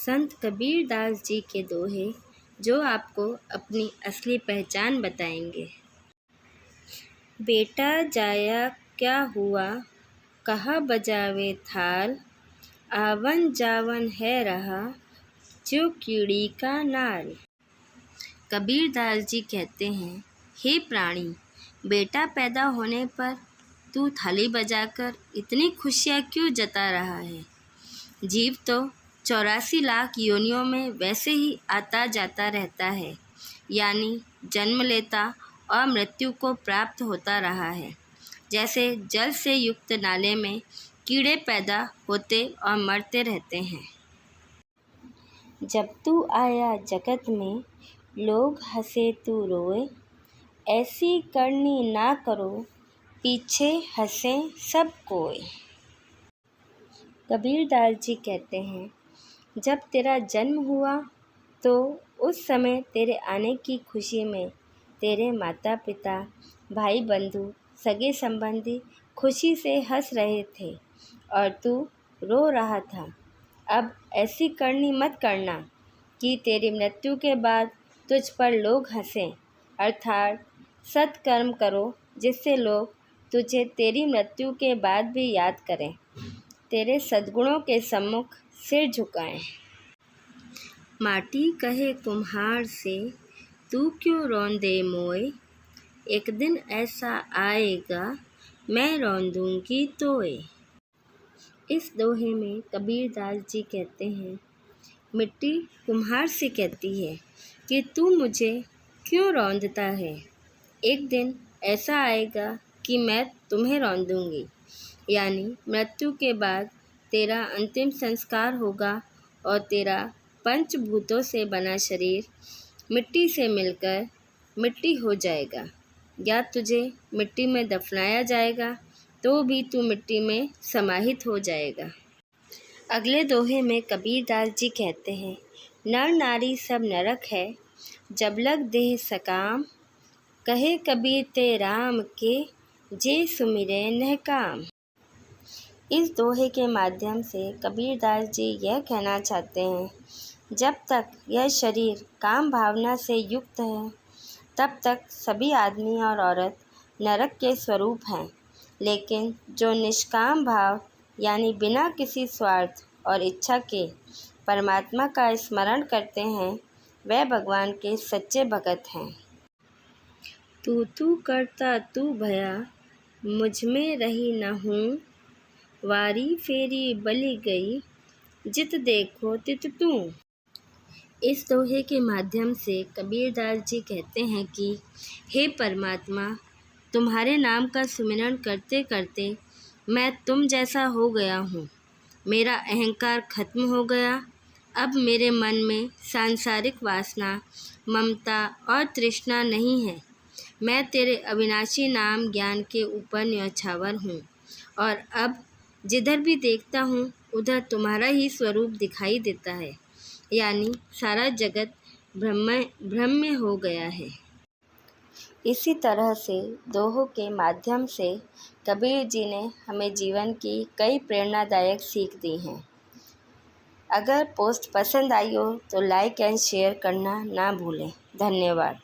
संत कबीर दास जी के दोहे जो आपको अपनी असली पहचान बताएंगे। बेटा जाया क्या हुआ, कहा बजावे थाल, आवन जावन है रहा, जो कीड़ी का नाल। कबीर दास जी कहते हैं, हे प्राणी, बेटा पैदा होने पर तू थाली बजाकर इतनी खुशियाँ क्यों जता रहा है। जीव तो 84 लाख योनियों में वैसे ही आता जाता रहता है, यानी जन्म लेता और मृत्यु को प्राप्त होता रहा है। जैसे जल से युक्त नाले में कीड़े पैदा होते और मरते रहते हैं। जब तू आया जगत में लोग हंसे तू रोए, ऐसी करनी ना करो पीछे हंसे सब कोई। कबीर दास जी कहते हैं, जब तेरा जन्म हुआ तो उस समय तेरे आने की खुशी में तेरे माता पिता, भाई बंधु, सगे संबंधी खुशी से हंस रहे थे और तू रो रहा था। अब ऐसी करनी मत करना कि तेरी मृत्यु के बाद तुझ पर लोग हंसें, अर्थात सत्कर्म करो जिससे लोग तुझे तेरी मृत्यु के बाद भी याद करें, तेरे सद्गुणों के सम्मुख सिर झुकाएं। माटी कहे कुम्हार से, तू क्यों रौंदे मोए, एक दिन ऐसा आएगा मैं रौंदूंगी तोए। इस दोहे में कबीर दास जी कहते हैं, मिट्टी कुम्हार से कहती है कि तू मुझे क्यों रौंदता है, एक दिन ऐसा आएगा कि मैं तुम्हें रौंदूंगी। यानी मृत्यु के बाद तेरा अंतिम संस्कार होगा और तेरा पंचभूतों से बना शरीर मिट्टी से मिलकर मिट्टी हो जाएगा, या तुझे मिट्टी में दफनाया जाएगा तो भी तू मिट्टी में समाहित हो जाएगा। अगले दोहे में कबीर दास जी कहते हैं, नर नारी सब नरक है, जब लग देह सकाम, कहे कबीर ते राम के, जे सुमिरे नह काम। इस दोहे के माध्यम से कबीर दास जी यह कहना चाहते हैं, जब तक यह शरीर काम भावना से युक्त है तब तक सभी आदमी और औरत नरक के स्वरूप हैं, लेकिन जो निष्काम भाव यानी बिना किसी स्वार्थ और इच्छा के परमात्मा का स्मरण करते हैं, वह भगवान के सच्चे भगत हैं। तू करता तू भया, मुझ में रही न हूँ, वारी फेरी बलि गई, जित देखो तित तू। इस दोहे के माध्यम से कबीर दास जी कहते हैं कि हे परमात्मा, तुम्हारे नाम का सुमिरन करते करते मैं तुम जैसा हो गया हूँ। मेरा अहंकार खत्म हो गया। अब मेरे मन में सांसारिक वासना, ममता और तृष्णा नहीं है। मैं तेरे अविनाशी नाम ज्ञान के ऊपर न्यौछावर हूँ और अब जिधर भी देखता हूँ उधर तुम्हारा ही स्वरूप दिखाई देता है, यानी सारा जगत ब्रह्म हो गया है। इसी तरह से दोहों के माध्यम से कबीर जी ने हमें जीवन की कई प्रेरणादायक सीख दी हैं। अगर पोस्ट पसंद आई हो तो लाइक एंड शेयर करना ना भूलें। धन्यवाद।